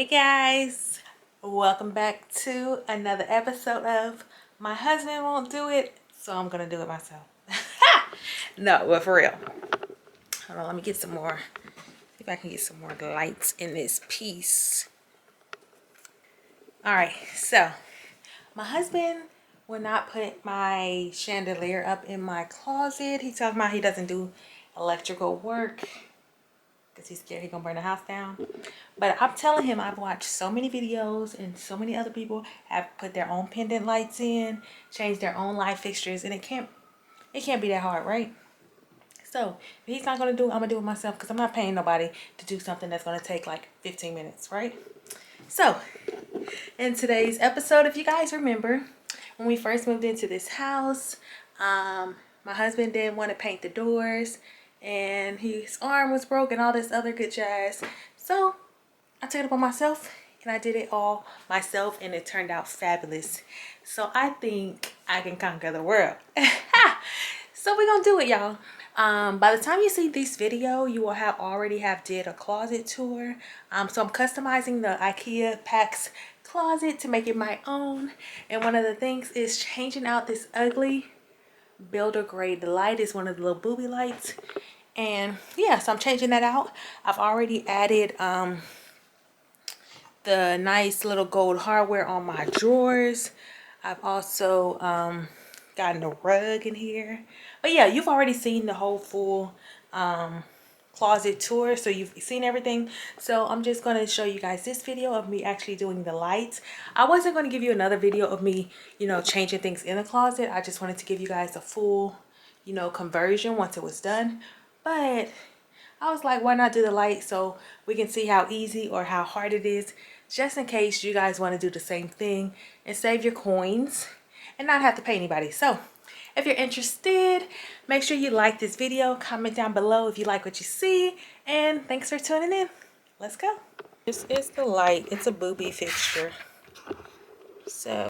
Hey guys, welcome back to another episode of My Husband Won't Do It, so I'm gonna do it myself. No, but for real. Hold on, let me get some more. See if I can get some more lights in this piece. Alright, so my husband will not put my chandelier up in my closet. He's talking about he doesn't do electrical work because he's scared he's gonna burn the house down. But I'm telling him, I've watched so many videos and so many other people have put their own pendant lights in, changed their own light fixtures, and it can't be that hard, right? So if he's not gonna do it, I'm gonna do it myself because I'm not paying nobody to do something that's gonna take like 15 minutes, right? So in today's episode, if you guys remember, when we first moved into this house, my husband didn't want to paint the doors and his arm was broken, all this other good jazz. So I took it upon myself and I did it all myself and it turned out fabulous. So I think I can conquer the world. So we're gonna do it, y'all. By the time you see this video, you will already have did a closet tour. So I'm customizing the IKEA PAX closet to make it my own. And one of the things is changing out this ugly builder grade. The light is one of the little booby lights. And yeah, so I'm changing that out. I've already added the nice little gold hardware on my drawers. I've also gotten a rug in here. But yeah, you've already seen the whole full closet tour, so you've seen everything. So I'm just going to show you guys this video of me actually doing the lights. I wasn't going to give you another video of me, changing things in the closet. I just wanted to give you guys a full, conversion once it was done. But I was like, why not do the light so we can see how easy or how hard it is, just in case you guys want to do the same thing and save your coins and not have to pay anybody. So if you're interested, make sure you like this video, comment down below if you like what you see, and thanks for tuning in. Let's go. This is the light. It's a booby fixture. So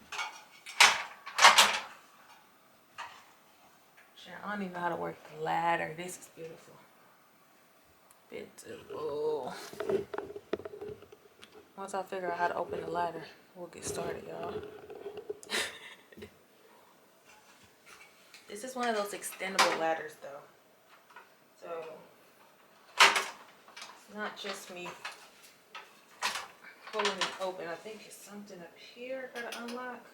I don't even know how to work the ladder. This is beautiful. Beautiful. Once I figure out how to open the ladder, we'll get started, y'all. This is one of those extendable ladders, though. So, it's not just me pulling it open. I think it's something up here I gotta unlock.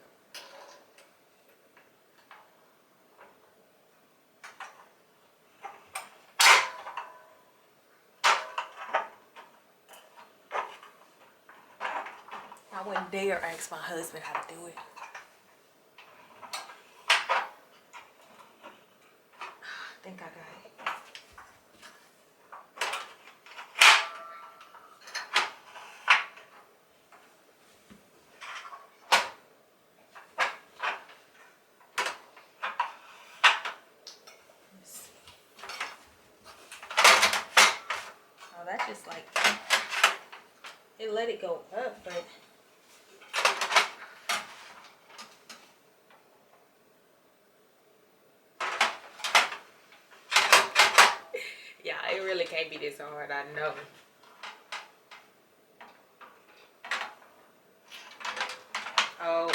I wouldn't dare ask my husband how to do it. I think I got it. Let's see. Oh, that just like, it let it go up, but yeah, it really can't be this hard, I know. Oh.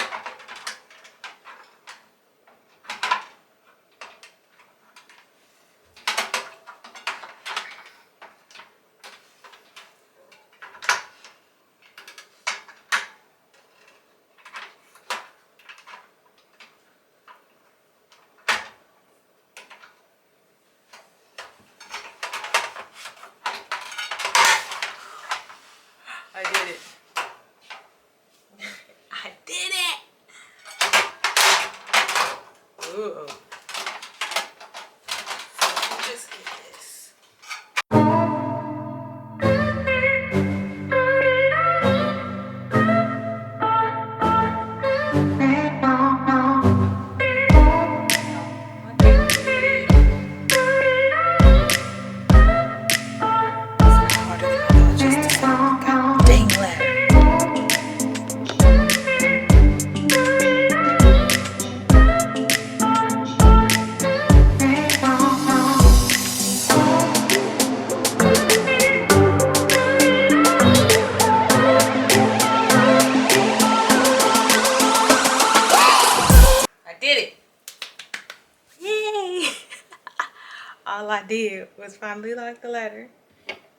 I did was finally lock the ladder.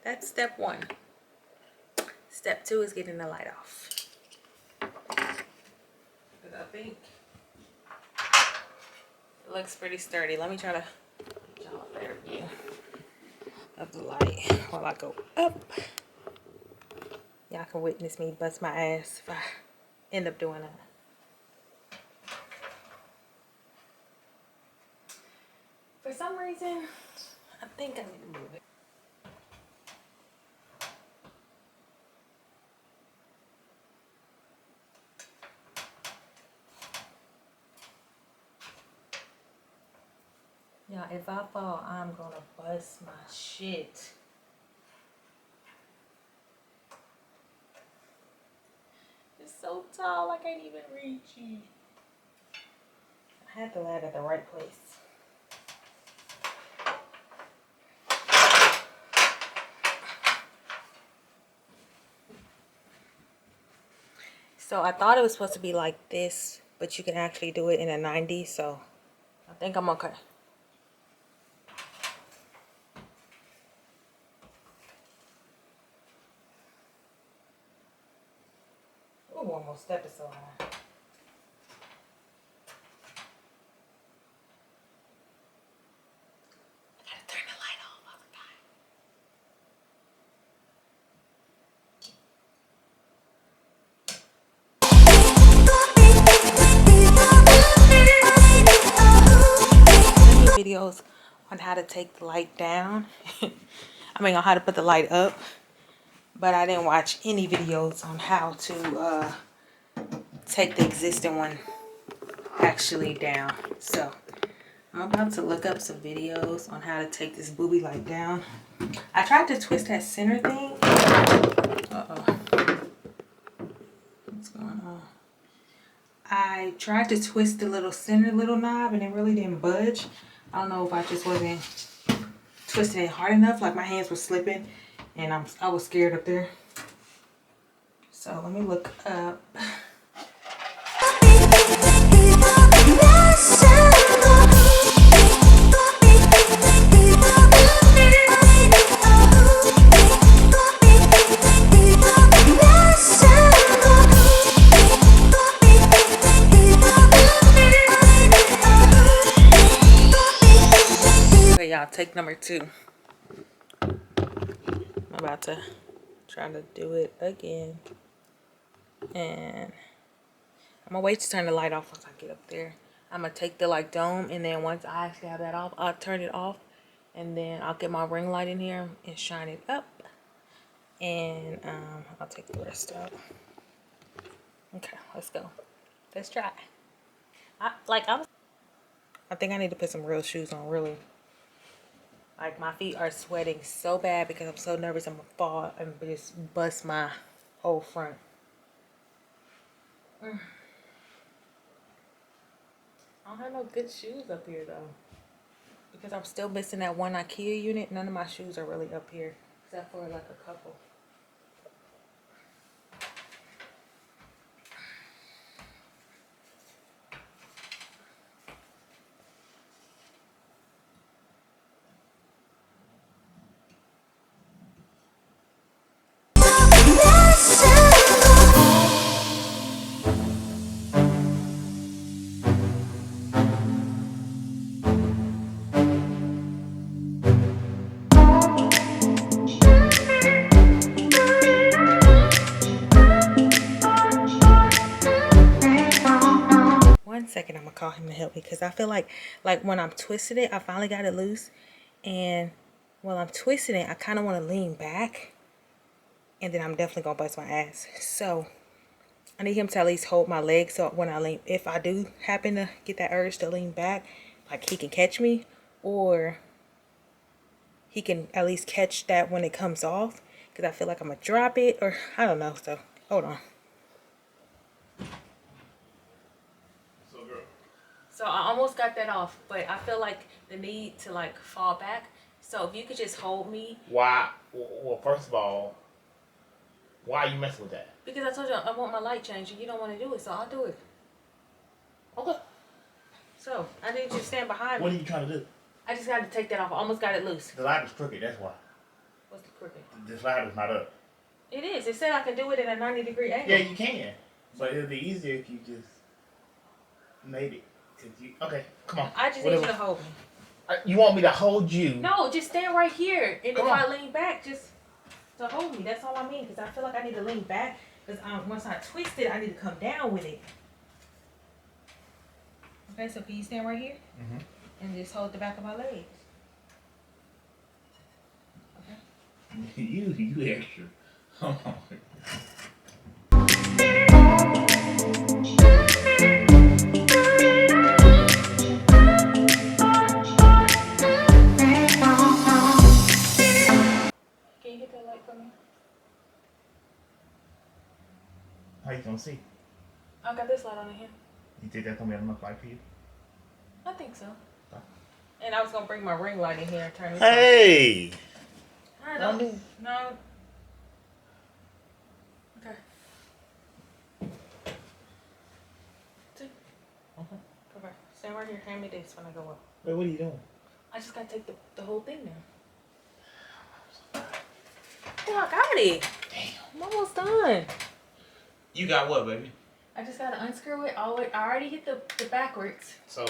That's step 1. Step 2 is getting the light off. But I think it looks pretty sturdy. Let me try to get y'all a better view of the light while I go up. Y'all can witness me bust my ass if I end up doing that. For some reason, I think I need to move it. Yeah, if I fall, I'm gonna bust my shit. It's so tall, I can't even reach you. I had the ladder at the right place. So I thought it was supposed to be like this, but you can actually do it in a 90, so I think I'm okay. Ooh, one more step is so high. I gotta turn the light off, I forgot. Videos on how to take the light down. I mean on how to put the light up, but I didn't watch any videos on how to take the existing one actually down. So I'm about to look up some videos on how to take this booby light down. I tried to twist that center thing. What's going on? I tried to twist the little center little knob and it really didn't budge. I don't know if I just wasn't twisting it hard enough, like my hands were slipping and I was scared up there. So let me look up. Okay, y'all, take number 2. I'm about to try to do it again. And I'm gonna wait to turn the light off once I get up there. I'm gonna take the like dome, and then once I actually have that off, I'll turn it off, and then I'll get my ring light in here and shine it up, and I'll take the rest out. Okay, let's go. Let's try. I think I need to put some real shoes on, really. Like my feet are sweating so bad because I'm so nervous I'm gonna fall and just bust my whole front. I don't have no good shoes up here though, because I'm still missing that one IKEA unit. None of my shoes are really up here except for like a couple. Second, I'm gonna call him to help me because I feel like when I'm twisting it, I finally got it loose, and while I'm twisting it, I kind of want to lean back, and then I'm definitely gonna bust my ass. So I need him to at least hold my leg, so when I lean, if I do happen to get that urge to lean back, like he can catch me, or he can at least catch that when it comes off, because I feel like I'm gonna drop it, or I don't know. So hold on. So I almost got that off, but I feel like the need to like fall back. So if you could just hold me. Why? Well, first of all, why are you messing with that? Because I told you I want my light changed and you don't want to do it, so I'll do it. Okay. So I need you to stand behind me. What are you trying to do? I just got to take that off. I almost got it loose. The line is crooked, that's why. What's the crooked? The slide is not up. It is. It said I can do it at a 90-degree angle. Yeah, you can. But it'll be easier if you just made it. Okay, come on. I just need you to hold me. You want me to hold you? No, just stand right here. And Come if on. I lean back, just to hold me. That's all I mean. Because I feel like I need to lean back. Because once I twist it, I need to come down with it. Okay, so can you stand right here? Mm-hmm. And just hold the back of my legs. Okay. You extra. Hold on. Can you hit that light for me? How you gonna see? I got this light on in here. You think that's gonna be enough light for you? I think so. And I was gonna bring my ring light in here and turn this Hey! on. I don't. No. Okay. See? Okay. Okay. Stand right here. Hand me this when I go up. Wait, what are you doing? I just gotta take the whole thing down. Oh, I got it. Damn. I'm almost done. You got what, baby? I just gotta unscrew it all the way. I already hit the backwards. So.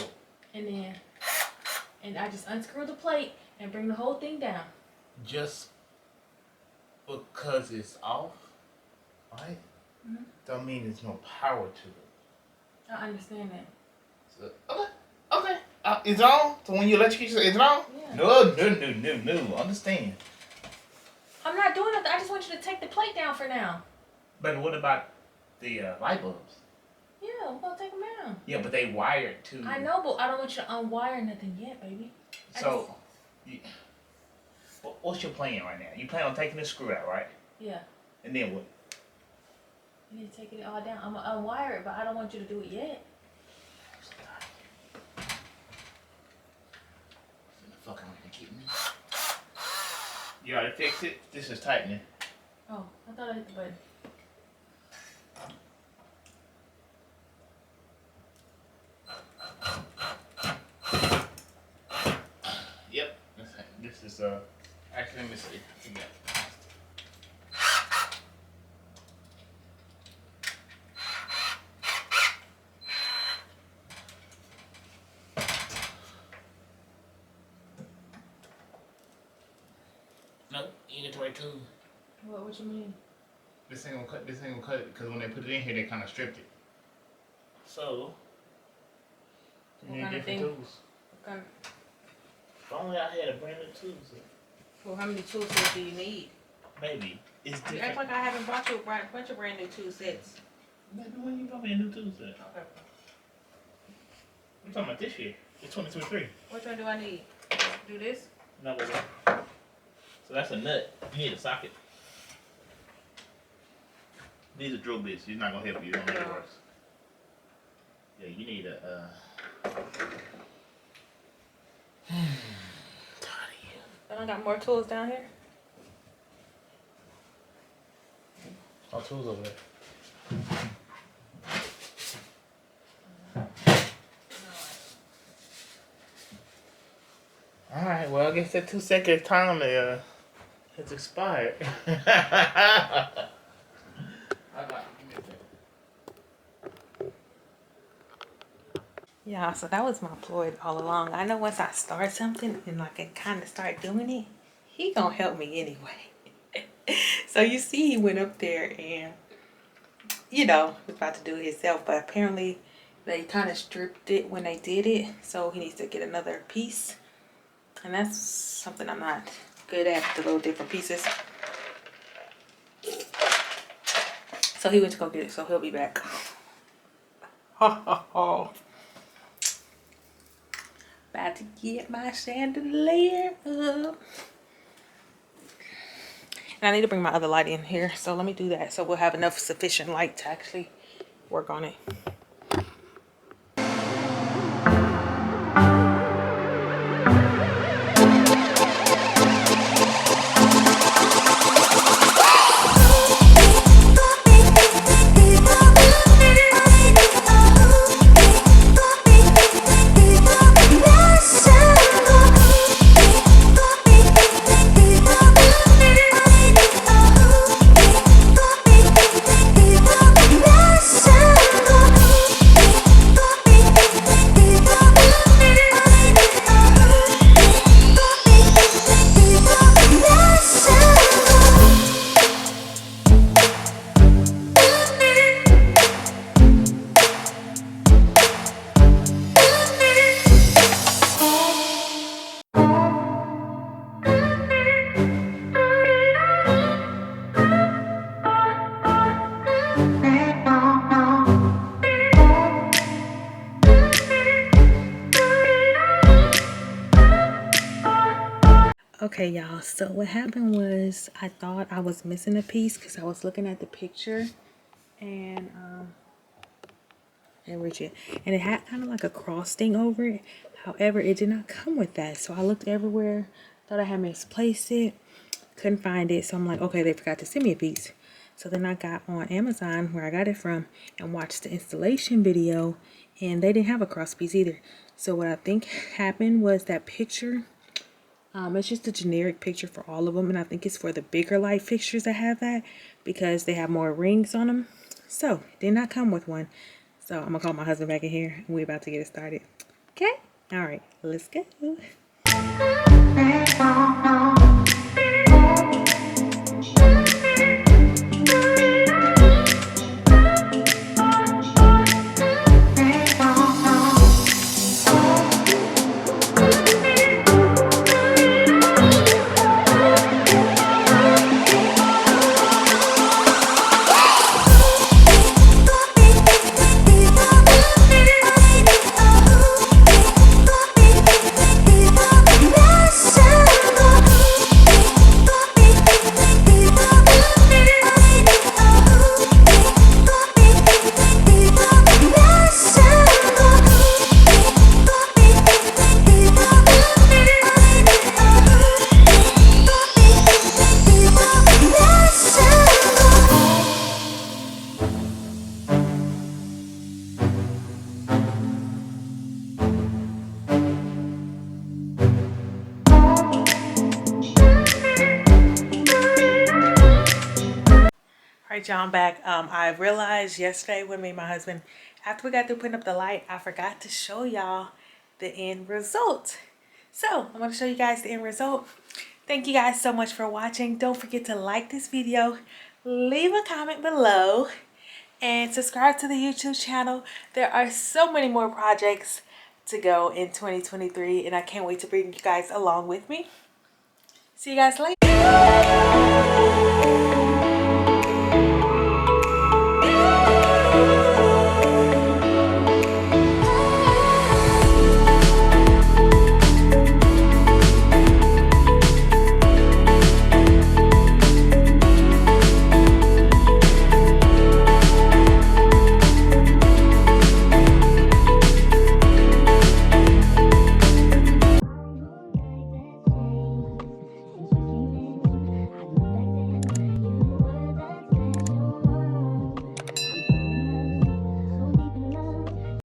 And I just unscrew the plate and bring the whole thing down. Just because it's off, right? Mm-hmm. Don't mean there's no power to it. I understand that. So, okay. It's on? So when you electrocute, is it on? Yeah. No. Understand. I'm not doing nothing. I just want you to take the plate down for now. But what about the light bulbs? Yeah, I'm gonna take them down. Yeah, but they wired to. I know, but I don't want you to unwire nothing yet, baby. So, what's your plan right now? You plan on taking the screw out, right? Yeah. And then what? You need to take it all down. I'm gonna unwire it, but I don't want you to do it yet. The fuck I'm gonna keep me. You already fixed it? This is tightening. Oh, I thought I hit the button. Yep. This is actually let me see. Yeah. Nope, you get the right tool. What you mean? This ain't gonna cut it because when they put it in here, they kind of stripped it. So, you need different tools. What kind of, If only I had a brand new tool set. well, how many tool sets do you need? Maybe. It's You different. act like I haven't bought you a bunch of brand new tool sets. Maybe when you bought me a new tool set. Okay. I'm talking about this year. It's 2023. Which one do I need? Do this? No, but so that's a nut. You need a socket. These are drill bits. These not gonna help you. You're gonna make it worse. Yeah, you need a. Then I got more tools down here. All tools over there. All right. Well, I guess that 2-second time has expired. Yeah, so that was my ploy all along. I know once I start something and like I kind of start doing it, he gonna help me anyway. So you see he went up there and, you know, was about to do it himself, but apparently they kind of stripped it when they did it. So he needs to get another piece. And that's something I'm not good at, the little different pieces. So he went to go get it, so he'll be back. Ha ha ha. About to get my chandelier up. And I need to bring my other light in here, so let me do that so we'll have enough sufficient light to actually work on it. Okay, y'all, so what happened was I thought I was missing a piece because I was looking at the picture and rigid, and it had kind of like a cross thing over it. However, it did not come with that, so I looked everywhere, thought I had misplaced it, couldn't find it. So I'm like, okay, they forgot to send me a piece. So then I got on Amazon, where I got it from, and watched the installation video, and they didn't have a cross piece either. So what I think happened was that picture, it's just a generic picture for all of them, and I think it's for the bigger light fixtures that have that because they have more rings on them. So it did not come with one. So I'm gonna call my husband back in here, and we're about to get it started. Okay? All right, let's go. All right, y'all, I'm back. I realized yesterday when me and my husband, after we got through putting up the light, I forgot to show y'all the end result. So I'm going to show you guys the end result. Thank you guys so much for watching. Don't forget to like this video, leave a comment below, and subscribe to the YouTube channel. There are so many more projects to go in 2023, and I can't wait to bring you guys along with me. See you guys later.